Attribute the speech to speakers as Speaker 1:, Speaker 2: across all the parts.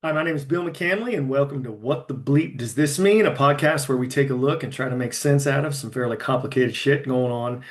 Speaker 1: Hi, my name is Bill McCamley, and welcome to What the Bleep Does This Mean? A podcast where we take a look and try to make sense out of some fairly complicated shit going on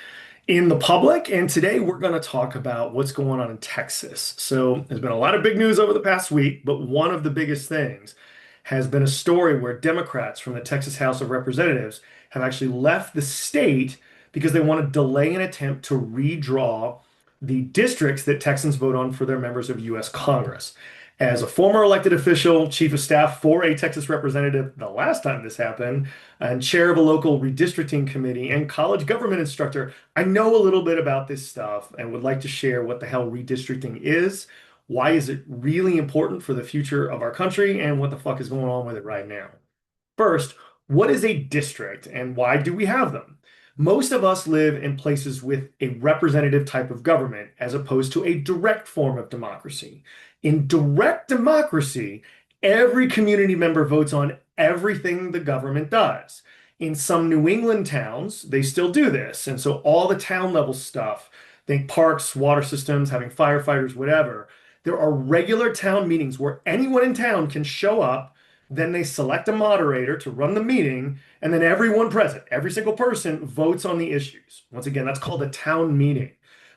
Speaker 1: in the public. And today we're going to talk about what's going on in Texas. So, there's been a lot of big news over the past week, but one of the biggest things has been a story where Democrats from the Texas House of Representatives have actually left the state because they want to delay an attempt to redraw the districts that Texans vote on for their members of U.S. Congress. As a former elected official, chief of staff for a Texas representative the last time this happened, and chair of a local redistricting committee and college government instructor, I know a little bit about this stuff and would like to share what the hell redistricting is, why is it really important for the future of our country, and what the fuck is going on with it right now. First, what is a district and why do we have them? Most of us live in places with a representative type of government as opposed to a direct form of democracy. In direct democracy, every community member votes on everything the government does. In some New England towns, they still do this. And so all the town level stuff, think parks, water systems, having firefighters, whatever, there are regular town meetings where anyone in town can show up. Then they select a moderator to run the meeting, and then everyone present, every single person, votes on the issues. Once again, that's called a town meeting.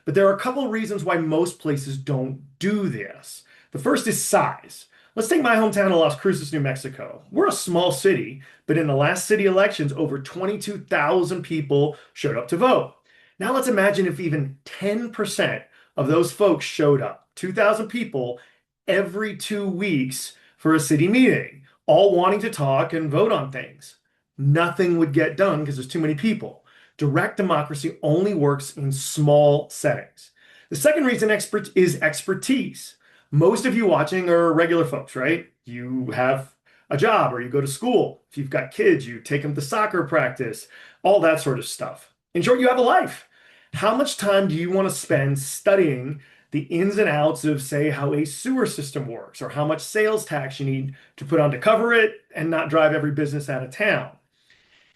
Speaker 1: But there are a couple of reasons why most places don't do this. The first is size. Let's take my hometown of Las Cruces, New Mexico. We're a small city, but in the last city elections, over 22,000 people showed up to vote. Now let's imagine if even 10% of those folks showed up, 2,000 people every 2 weeks for a city meeting, all wanting to talk and vote on things. Nothing would get done because there's too many people. Direct democracy only works in small settings. The second reason is expertise. Most of you watching are regular folks, right? You have a job or you go to school. If you've got kids, you take them to soccer practice, all that sort of stuff. In short, you have a life. How much time do you want to spend studying the ins and outs of, say, how a sewer system works, or how much sales tax you need to put on to cover it and not drive every business out of town?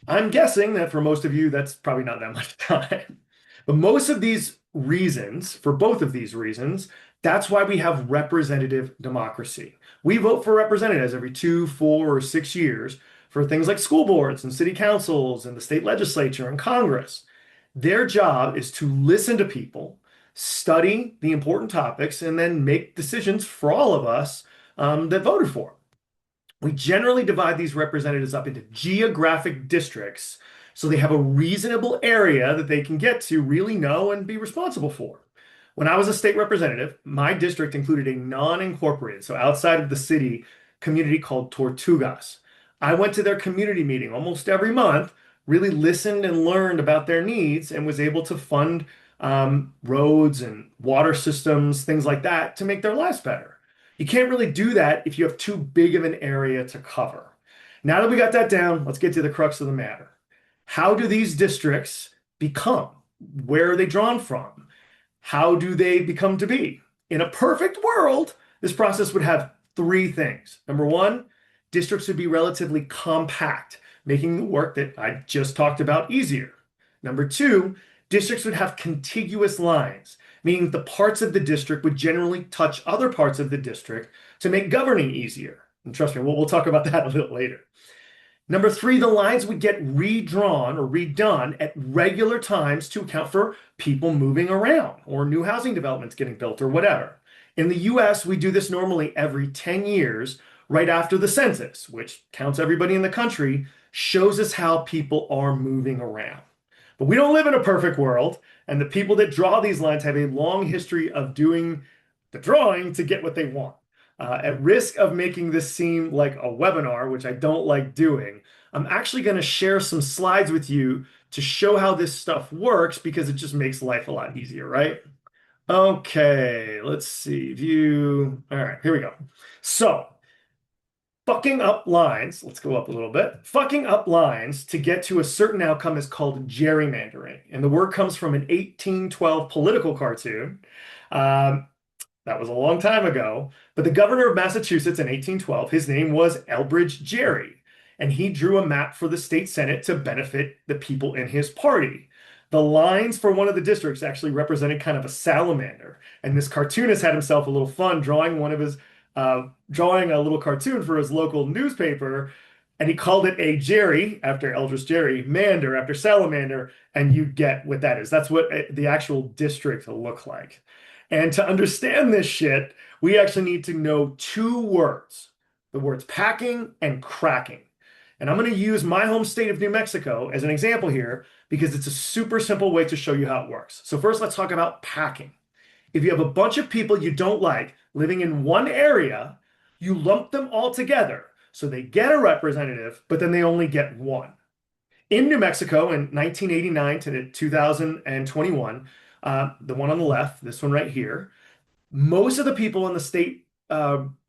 Speaker 1: I'm guessing that for most of you, that's probably not that much time. But most of these reasons, for both of these reasons, that's why we have representative democracy. We vote for representatives every 2, 4, or 6 years for things like school boards and city councils and the state legislature and Congress. Their job is to listen to people, study the important topics, and then make decisions for all of us that voted for them. We generally divide these representatives up into geographic districts so they have a reasonable area that they can get to really know and be responsible for. When I was a state representative, my district included a non-incorporated, so outside of the city, community called Tortugas. I went to their community meeting almost every month, really listened and learned about their needs, and was able to fund roads and water systems, things like that, to make their lives better. You can't really do that if you have too big of an area to cover. Now that we got that down, let's get to the crux of the matter. How do these districts become? Where are they drawn from? How do they become to be? In a perfect world, this process would have three things. Number one, districts would be relatively compact, making the work that I just talked about easier. Number two, districts would have contiguous lines, meaning the parts of the district would generally touch other parts of the district to make governing easier. And trust me, we'll talk about that a little later. Number three, the lines would get redrawn or redone at regular times to account for people moving around or new housing developments getting built or whatever. In the US, we do this normally every 10 years, right after the census, which counts everybody in the country, shows us how people are moving around. But we don't live in a perfect world, and the people that draw these lines have a long history of doing the drawing to get what they want. At risk of making this seem like a webinar, which I don't like doing, I'm actually going to share some slides with you to show how this stuff works because it just makes life a lot easier, right? Okay, let's see. View. All right, here we go. So, fucking up lines, let's go up a little bit. Fucking up lines to get to a certain outcome is called gerrymandering. And the word comes from an 1812 political cartoon. That was a long time ago. But the governor of Massachusetts in 1812, his name was Elbridge Gerry. And he drew a map for the state senate to benefit the people in his party. The lines for one of the districts actually represented kind of a salamander. And this cartoonist had himself a little fun drawing one of his drawing a little cartoon for his local newspaper, and he called it a Jerry after Eldridge Gerrymander after Salamander, and you get what that is. That's what the actual district will look like. And to understand this shit, we actually need to know two words, the words packing and cracking. And I'm going to use my home state of New Mexico as an example here because it's a super simple way to show you how it works. So first, let's talk about packing. If you have a bunch of people you don't like living in one area, you lump them all together. So they get a representative, but then they only get one. In New Mexico in 1989 to 2021, the one on the left, this one right here, most of the people in the state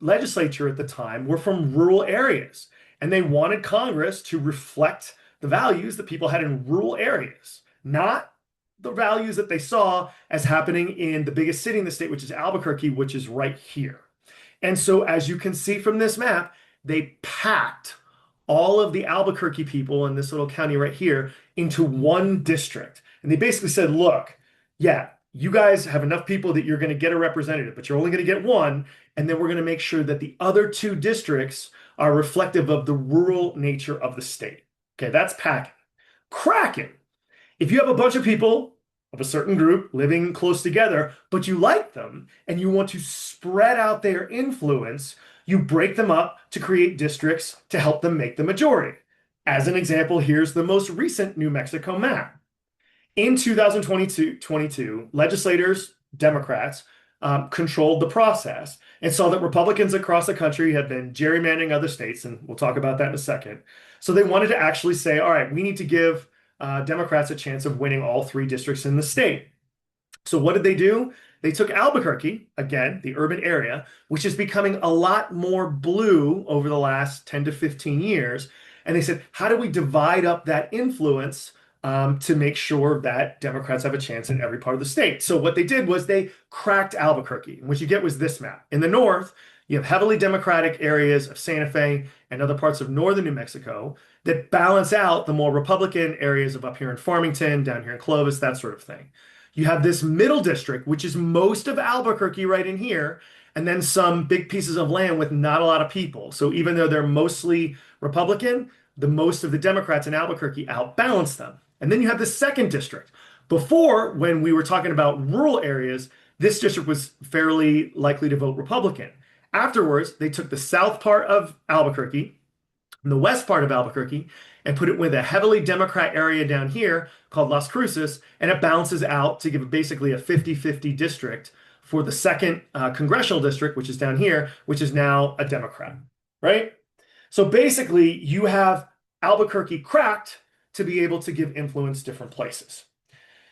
Speaker 1: legislature at the time were from rural areas, and they wanted Congress to reflect the values that people had in rural areas, not the values that they saw as happening in the biggest city in the state, which is Albuquerque, which is right here. And so, as you can see from this map, they packed all of the Albuquerque people in this little county right here into one district. And they basically said, look, yeah, you guys have enough people that you're going to get a representative, but you're only going to get one. And then we're going to make sure that the other two districts are reflective of the rural nature of the state. Okay, that's packing. Cracking. If you have a bunch of people of a certain group living close together, but you like them and you want to spread out their influence, you break them up to create districts to help them make the majority. As an example, here's the most recent New Mexico map. In 2022, legislators, Democrats, controlled the process and saw that Republicans across the country had been gerrymandering other states, and we'll talk about that in a second. So they wanted to actually say, all right, we need to give Democrats a chance of winning all three districts in the state. So what did they do? They took Albuquerque, again, the urban area, which is becoming a lot more blue over the last 10 to 15 years. And they said, how do we divide up that influence to make sure that Democrats have a chance in every part of the state? So what they did was they cracked Albuquerque. And what you get was this map. In the north, you have heavily Democratic areas of Santa Fe and other parts of northern New Mexico that balance out the more Republican areas of up here in Farmington, down here in Clovis, that sort of thing. You have this middle district, which is most of Albuquerque right in here, and then some big pieces of land with not a lot of people. So even though they're mostly Republican, the most of the Democrats in Albuquerque outbalance them. And then you have the second district. Before, when we were talking about rural areas, this district was fairly likely to vote Republican. Afterwards, they took the south part of Albuquerque, the west part of Albuquerque, and put it with a heavily Democrat area down here called Las Cruces, and it balances out to give basically a 50-50 district for the second congressional district, which is down here, which is now a Democrat, right? So basically, you have Albuquerque cracked to be able to give influence different places.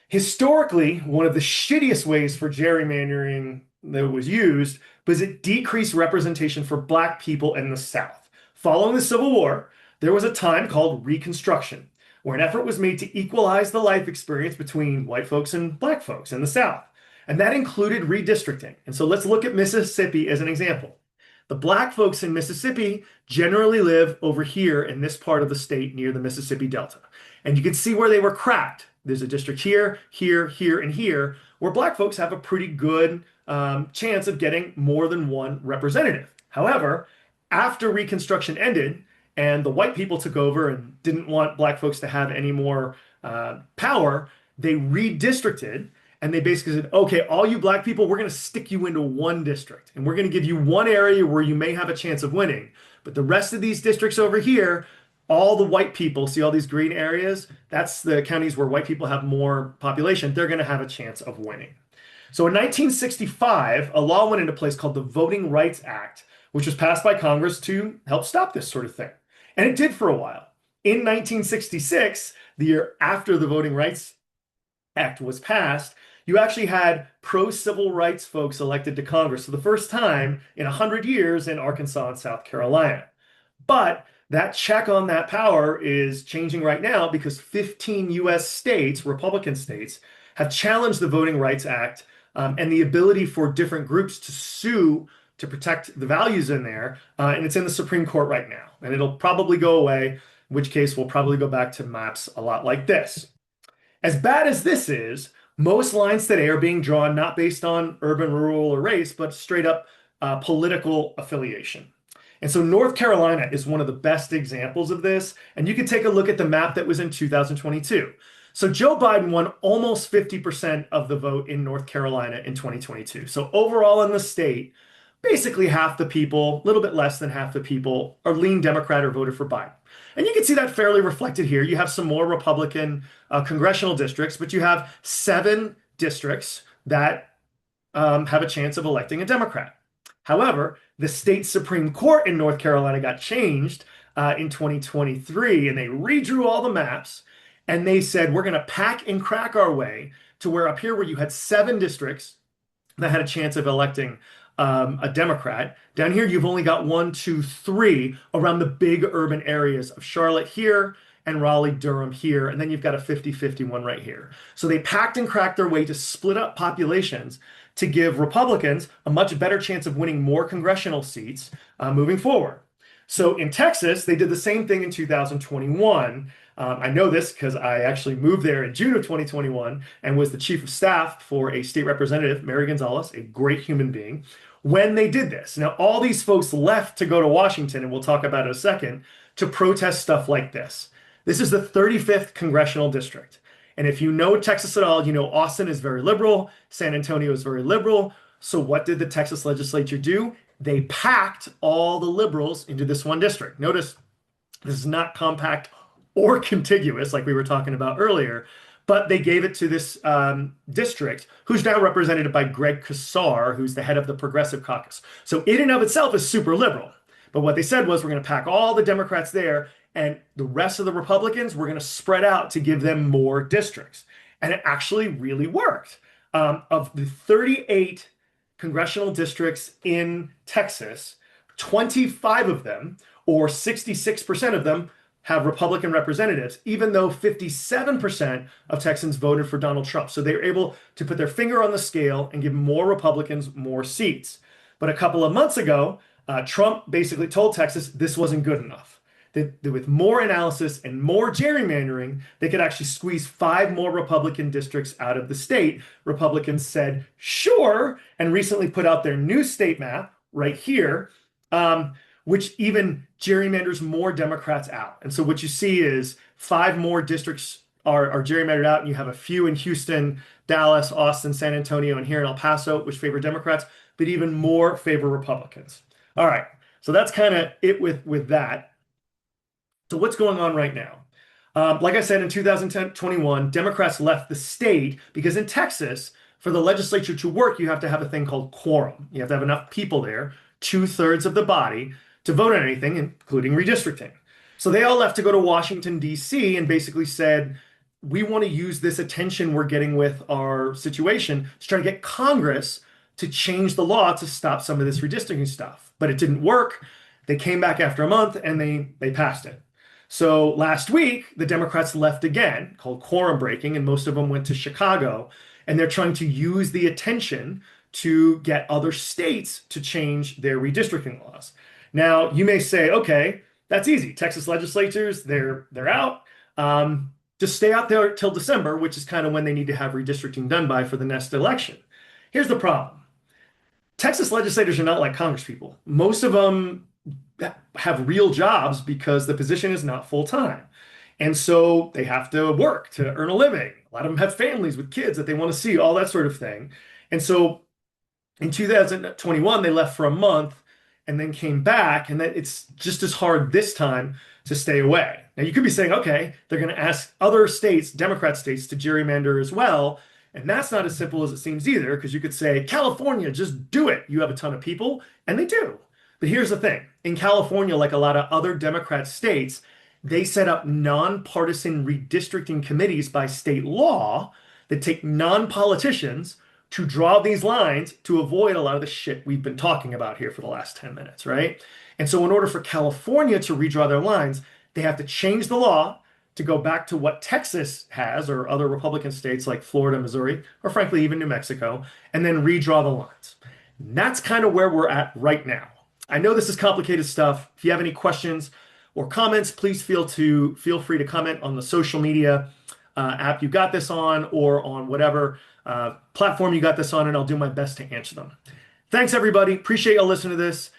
Speaker 1: Historically, one of the shittiest ways for gerrymandering that was used was it decreased representation for Black people in the South. Following the Civil War, there was a time called Reconstruction, where an effort was made to equalize the life experience between white folks and Black folks in the South. And that included redistricting. And so let's look at Mississippi as an example. The Black folks in Mississippi generally live over here in this part of the state near the Mississippi Delta. And you can see where they were cracked. There's a district here, here, here, and here, where Black folks have a pretty good chance of getting more than one representative. However, after Reconstruction ended and the white people took over and didn't want Black folks to have any more power, they redistricted. And they basically said, okay, all you Black people, we're going to stick you into one district. And we're going to give you one area where you may have a chance of winning. But the rest of these districts over here, all the white people, see all these green areas? That's the counties where white people have more population. They're going to have a chance of winning. So in 1965, a law went into place called the Voting Rights Act, which was passed by Congress to help stop this sort of thing. And it did for a while. In 1966, the year after the Voting Rights Act was passed, you actually had pro-civil rights folks elected to Congress for the first time in 100 years in Arkansas and South Carolina. But that check on that power is changing right now because 15 U.S. states, Republican states, have challenged the Voting Rights Act and the ability for different groups to sue to protect the values in there. And it's in the Supreme Court right now. And it'll probably go away, in which case we'll probably go back to maps a lot like this. As bad as this is, most lines today are being drawn not based on urban, rural, or race, but straight up political affiliation. And so North Carolina is one of the best examples of this. And you can take a look at the map that was in 2022. So Joe Biden won almost 50% of the vote in North Carolina in 2022. So overall in the state, basically half the people, a little bit less than half the people, are lean Democrat or voted for Biden. And you can see that fairly reflected here. You have some more Republican congressional districts, but you have 7 districts that have a chance of electing a Democrat. However, the state Supreme Court in North Carolina got changed in 2023, and they redrew all the maps, and they said, we're going to pack and crack our way to where up here, where you had 7 districts that had a chance of electing a Democrat. Down here, you've only got 1, 2, 3 around the big urban areas of Charlotte here and Raleigh-Durham here, and then you've got a 50-50 one right here. So they packed and cracked their way to split up populations to give Republicans a much better chance of winning more congressional seats moving forward. So in Texas, they did the same thing in 2021. I know this because I actually moved there in June of 2021 and was the chief of staff for a state representative, Mary Gonzalez, a great human being, when they did this. Now, all these folks left to go to Washington, and we'll talk about it in a second, to protest stuff like this. This is the 35th congressional district. And if you know Texas at all, you know Austin is very liberal, San Antonio is very liberal. So what did the Texas legislature do? They packed all the liberals into this one district. Notice this is not compact or contiguous like we were talking about earlier, but they gave it to this district who's now represented by Greg Casar, who's the head of the Progressive Caucus. So in and of itself is super liberal. But what they said was, we're going to pack all the Democrats there, and the rest of the Republicans, we're going to spread out to give them more districts. And it actually really worked. Of the 38 congressional districts in Texas, 25 of them, or 66% of them, have Republican representatives, even though 57% of Texans voted for Donald Trump. So they were able to put their finger on the scale and give more Republicans more seats. But a couple of months ago, Trump basically told Texas this wasn't good enough. That with more analysis and more gerrymandering, they could actually squeeze 5 more Republican districts out of the state. Republicans said, sure, and recently put out their new state map right here, which even gerrymanders more Democrats out. And so what you see is 5 more districts are gerrymandered out, and you have a few in Houston, Dallas, Austin, San Antonio, and here in El Paso, which favor Democrats, but even more favor Republicans. All right, so that's kind of it with that. So what's going on right now? Like I said, in 2021, Democrats left the state because in Texas, for the legislature to work, you have to have a thing called quorum. You have to have enough people there, 2/3 of the body, to vote on anything, including redistricting. So they all left to go to Washington, D.C., and basically said, we want to use this attention we're getting with our situation to try to get Congress to change the law to stop some of this redistricting stuff. But it didn't work. They came back after a month and they passed it. So last week, the Democrats left again, called quorum breaking, and most of them went to Chicago. And they're trying to use the attention to get other states to change their redistricting laws. Now, you may say, okay, that's easy. Texas legislatures, they're out. Just stay out there till December, which is kind of when they need to have redistricting done by for the next election. Here's the problem. Texas legislators are not like Congress people. Most of them have real jobs because the position is not full-time. And so they have to work to earn a living. A lot of them have families with kids that they want to see, all that sort of thing. And so in 2021, they left for a month and then came back, and then it's just as hard this time to stay away. Now, you could be saying, okay, they're going to ask other states, Democrat states, to gerrymander as well. And that's not as simple as it seems either, because you could say, California, just do it. You have a ton of people, and they do. But here's the thing. In California, like a lot of other Democrat states, they set up nonpartisan redistricting committees by state law that take non-politicians to draw these lines to avoid a lot of the shit we've been talking about here for the last 10 minutes, right? And so in order for California to redraw their lines, they have to change the law to go back to what Texas has, or other Republican states like Florida, Missouri, or frankly, even New Mexico, and then redraw the lines. And that's kind of where we're at right now. I know this is complicated stuff. If you have any questions or comments, please feel free to comment on the social media app you got this on, or on whatever platform you got this on, and I'll do my best to answer them. Thanks, everybody. Appreciate y'all listening to this.